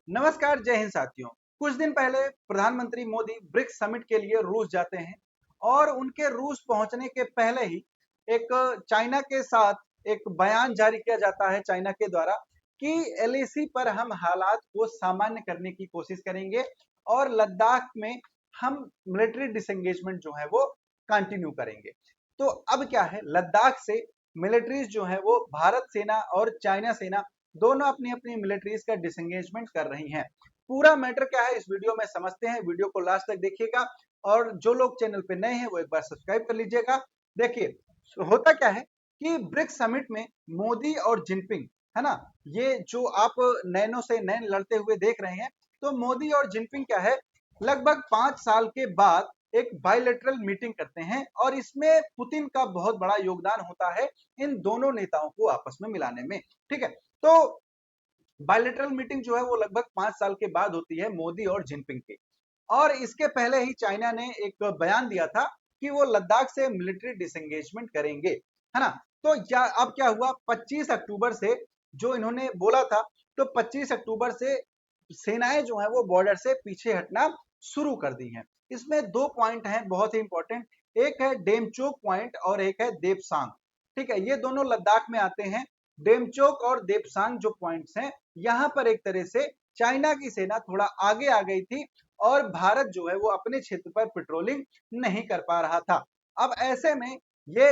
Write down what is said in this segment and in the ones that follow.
नमस्कार, जय हिंद साथियों। कुछ दिन पहले प्रधानमंत्री मोदी ब्रिक्स समिट के लिए रूस जाते हैं और उनके रूस पहुंचने के पहले ही एक चाइना के साथ एक बयान जारी किया जाता है चाइना के द्वारा कि एलएसी पर हम हालात को सामान्य करने की कोशिश करेंगे और लद्दाख में हम मिलिट्री डिसएंगेजमेंट जो है वो कंटिन्यू करेंगे। तो अब क्या है, लद्दाख से मिलिट्रीज जो है वो भारत सेना और चाइना सेना दोनों अपनी अपनी मिलिट्रीज का डिसएंगेजमेंट कर रही हैं। पूरा मैटर क्या है इस वीडियो में समझते हैं। वीडियो को लास्ट तक देखिएगा और जो लोग चैनल पे नए हैं वो एक बार सब्सक्राइब कर लीजिएगा। देखिए, होता क्या है कि ब्रिक्स समिट में मोदी और जिनपिंग, है ना, ये जो आप नैनो से नैन लड़ते हुए देख रहे हैं, तो मोदी और जिनपिंग क्या है, लगभग 5 साल के बाद एक बायलैटरल मीटिंग करते हैं और इसमें पुतिन का बहुत बड़ा योगदान होता है इन दोनों नेताओं को आपस में मिलाने में। ठीक है, तो बायलैटरल मीटिंग जो है वो लगभग 5 साल के बाद होती है मोदी और जिनपिंग की। और इसके पहले ही चाइना ने एक बयान दिया था कि वो लद्दाख से मिलिट्री डिसएंगेजमेंट करेंगे, है ना। तो अब क्या हुआ, 25 अक्टूबर से जो इन्होंने बोला था, तो 25 अक्टूबर से सेनाएं जो है वो बॉर्डर से पीछे हटना शुरू कर दी हैं। इसमें दो पॉइंट हैं बहुत ही इंपॉर्टेंट, एक है डेमचोक पॉइंट और एक है देपसांग। ठीक है, ये दोनों लद्दाख में आते हैं। डेमचोक और देपसांग जो पॉइंट्स हैं, यहाँ पर एक तरह से चाइना की सेना थोड़ा आगे आ गई थी और भारत जो है वो अपने क्षेत्र पर पेट्रोलिंग नहीं कर पा रहा था। अब ऐसे में ये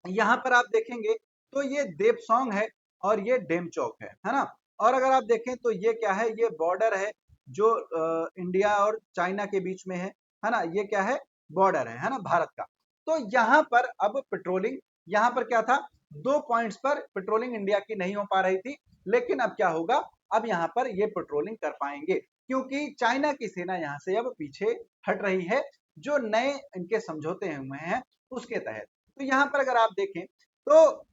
यहाँ पर आप देखेंगे तो ये देपसोंग है और ये डेमचौक है ना। और अगर आप देखें तो ये क्या है, ये बॉर्डर है जो इंडिया और चाइना के बीच में है ना। ये क्या है, बॉर्डर है ना, भारत का। तो यहाँ पर अब पेट्रोलिंग, यहाँ पर क्या था, दो पॉइंट्स पर पेट्रोलिंग इंडिया की नहीं हो पा रही थी, लेकिन अब क्या होगा, अब यहाँ पर ये पेट्रोलिंग कर पाएंगे क्योंकि चाइना की सेना यहाँ से अब पीछे हट रही है, जो नए इनके समझौते हुए हैं उसके तहत। तो यहाँ पर अगर आप देखें तो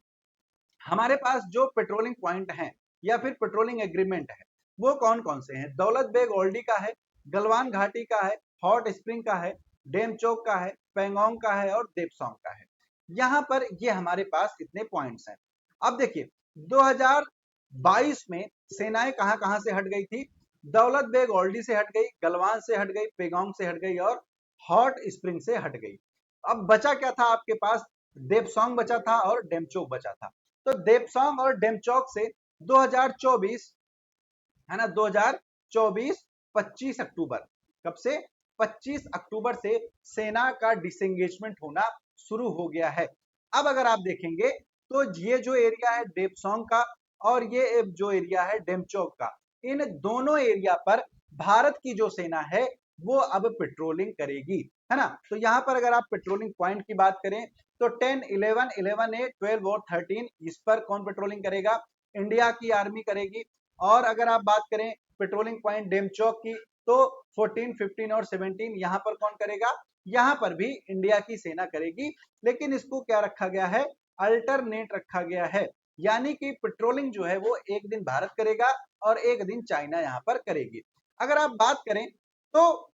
हमारे पास जो पेट्रोलिंग पॉइंट हैं या फिर पेट्रोलिंग एग्रीमेंट है वो कौन कौन से हैं। दौलत बेग ओल्डी का है, गलवान घाटी का है, हॉट स्प्रिंग का है, डेमचौक का है, पेंगोंग का है और देपसोंग का है। यहाँ पर ये हमारे पास इतने पॉइंट्स हैं। अब देखिए, 2022 में सेनाएं कहां कहां से हट गई थी। दौलत बेग ओल्डी से हट गई, गलवान से हट गई, पेगोंग से हट गई और हॉट स्प्रिंग से हट गई। अब बचा क्या था आपके पास, देपसोंग बचा था और डेमचौक बचा था। तो देपसोंग और डेमचौक से 2024, है ना, 2024 25 अक्टूबर, कब से, 25 अक्टूबर से सेना का डिसएंगेजमेंट होना शुरू हो गया है। अब अगर आप देखेंगे तो ये जो एरिया है डेपसोंग का और ये जो एरिया है डेमचौक का, इन दोनों एरिया पर भारत की जो सेना है वो अब पेट्रोलिंग करेगी, है ना। तो यहाँ पर अगर आप पेट्रोलिंग पॉइंट की बात करें तो 10, 11, 11A, 12 और 13, इस पर कौन पेट्रोलिंग करेगा, इंडिया की आर्मी करेगी। और अगर आप बात करें पेट्रोलिंग पॉइंट डेमचौक की तो 14, 15 और 17 यहाँ पर कौन करेगा, यहाँ पर भी इंडिया की सेना करेगी। लेकिन इसको क्या रखा गया है, अल्टरनेट रखा गया है, यानी कि पेट्रोलिंग जो है वो एक दिन भारत करेगा और एक दिन चाइना यहाँ पर करेगी। अगर आप बात करें तो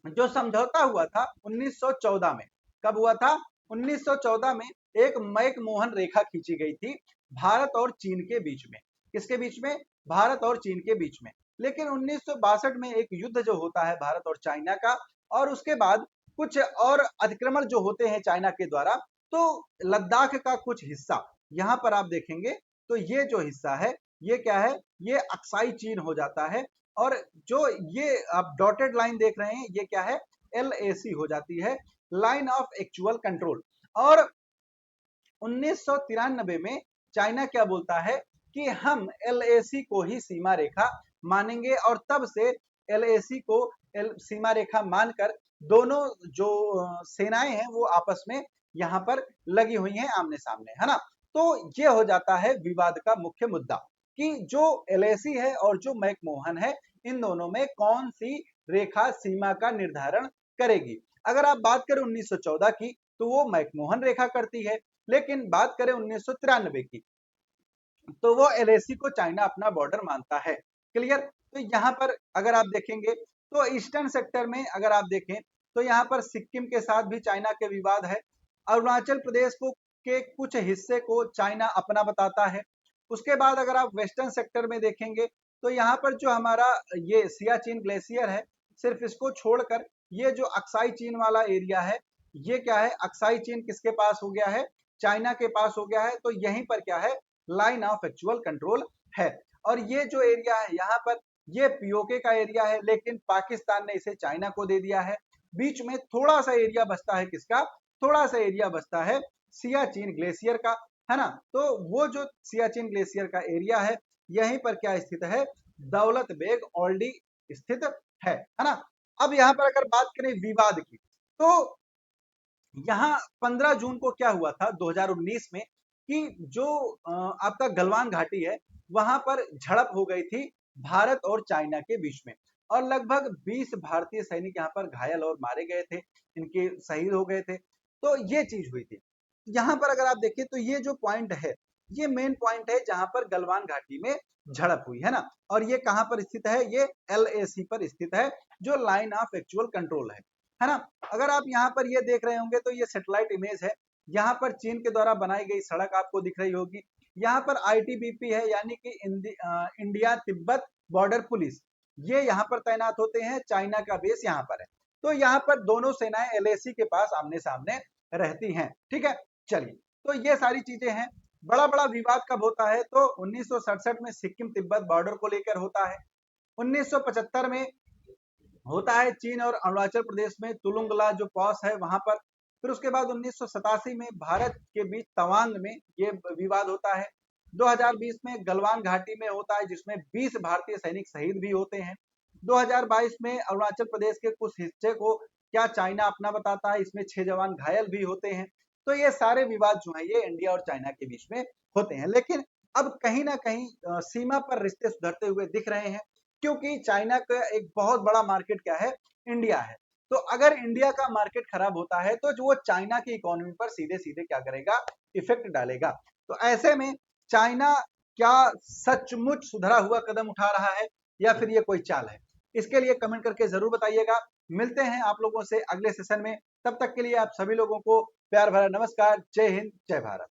जो समझौता हुआ था 1914 में, कब हुआ था, 1914 में एक मैकमोहन रेखा खींची गई थी भारत और चीन के बीच में। किसके बीच में, भारत और चीन के बीच में। लेकिन 1962 में एक युद्ध जो होता है भारत और चाइना का, और उसके बाद कुछ और अतिक्रमण जो होते हैं चाइना के द्वारा, तो लद्दाख का कुछ हिस्सा यहाँ पर आप देखेंगे तो ये जो हिस्सा है ये क्या है, ये अक्साई चीन हो जाता है। और जो ये आप डॉटेड लाइन देख रहे हैं ये क्या है, LAC हो जाती है, लाइन ऑफ एक्चुअल कंट्रोल। और 1993 में चाइना क्या बोलता है कि हम LAC को ही सीमा रेखा मानेंगे और तब से LAC को सीमा रेखा मानकर दोनों जो सेनाएं हैं वो आपस में यहाँ पर लगी हुई हैं आमने सामने, है ना। तो ये हो जाता है विवाद का मुख्य मुद्दा कि जो LAC है और जो मैकमोहन है, इन दोनों में कौन सी रेखा सीमा का निर्धारण करेगी। अगर आप बात करें 1914 की तो वो मैकमोहन रेखा करती है, लेकिन बात करें 1993 की तो वो LAC को चाइना अपना बॉर्डर मानता है। क्लियर। तो यहाँ पर अगर आप देखेंगे तो ईस्टर्न सेक्टर में अगर आप देखें तो यहाँ पर सिक्किम के साथ भी चाइना के विवाद है। अरुणाचल प्रदेश को के कुछ हिस्से को चाइना अपना बताता है। उसके बाद अगर आप वेस्टर्न सेक्टर में देखेंगे तो यहाँ पर जो हमारा ये सियाचिन ग्लेशियर है, सिर्फ इसको छोड़कर ये जो अक्साई चीन वाला एरिया है, ये क्या है, अक्साई चीन किसके पास हो गया है, चाइना के पास हो गया है। तो यहीं पर क्या है, लाइन ऑफ एक्चुअल कंट्रोल है। और ये जो एरिया है यहाँ पर, ये पीओके का एरिया है, लेकिन पाकिस्तान ने इसे चाइना को दे दिया है। बीच में थोड़ा सा एरिया बचता है किसका, थोड़ा सा एरिया बचता है सियाचिन ग्लेशियर का, है ना। तो वो जो सियाचिन ग्लेशियर का एरिया है, यहीं पर क्या स्थित है, दौलत बेग ओल्डी स्थित है ना। अब यहाँ पर अगर बात करें विवाद की, तो यहाँ 15 जून को क्या हुआ था 2019 में, कि जो आपका गलवान घाटी है, वहां पर झड़प हो गई थी भारत और चाइना के बीच में, और लगभग 20 भारतीय सैनिक यहाँ पर घायल और मारे गए थे, इनके शहीद हो गए थे। तो ये चीज हुई थी। यहाँ पर अगर आप देखिए तो ये जो पॉइंट है, ये मेन पॉइंट है जहां पर गलवान घाटी में झड़प हुई है ना। और ये कहां पर स्थित है, ये LAC पर स्थित है, जो लाइन ऑफ एक्चुअल कंट्रोल है ना। अगर आप यहाँ पर ये देख रहे होंगे तो ये सैटेलाइट इमेज है, यहाँ पर चीन के द्वारा बनाई गई सड़क आपको दिख रही होगी। यहाँ पर ITBP है, यानी कि इंडिया तिब्बत बॉर्डर पुलिस, ये यहाँ पर तैनात होते हैं, चाइना का बेस यहाँ पर है। तो यहाँ पर दोनों सेनाएं LAC के पास आमने सामने रहती हैं, ठीक है। चलिए, तो ये सारी चीजें हैं। बड़ा बड़ा विवाद कब होता है, तो 1967 में सिक्किम तिब्बत बॉर्डर को लेकर होता है। 1975 में होता है चीन और अरुणाचल प्रदेश में तुलुंगला जो पॉस है वहां पर। फिर उसके बाद 1987 में भारत के बीच तवांग में ये विवाद होता है। 2020 में गलवान घाटी में होता है, जिसमें 20 भारतीय सैनिक शहीद भी होते हैं। 2022 में अरुणाचल प्रदेश के कुछ हिस्से को क्या चाइना अपना बताता है, इसमें 6 जवान घायल भी होते हैं। तो ये सारे विवाद जो है, ये इंडिया और चाइना के बीच में होते हैं। लेकिन अब कहीं ना कहीं सीमा पर रिश्ते सुधरते हुए दिख रहे हैं, क्योंकि चाइना का एक बहुत बड़ा मार्केट क्या है, इंडिया है। तो अगर इंडिया का मार्केट खराब होता है, तो जो वो चाइना की इकोनॉमी पर सीधे सीधे क्या करेगा, इफेक्ट डालेगा। तो ऐसे में चाइना क्या सचमुच सुधरा हुआ कदम उठा रहा है, या फिर ये कोई चाल है, इसके लिए कमेंट करके जरूर बताइएगा। मिलते हैं आप लोगों से अगले सेशन में, तब तक के लिए आप सभी लोगों को प्यार भरा नमस्कार। जय हिंद, जय भारत।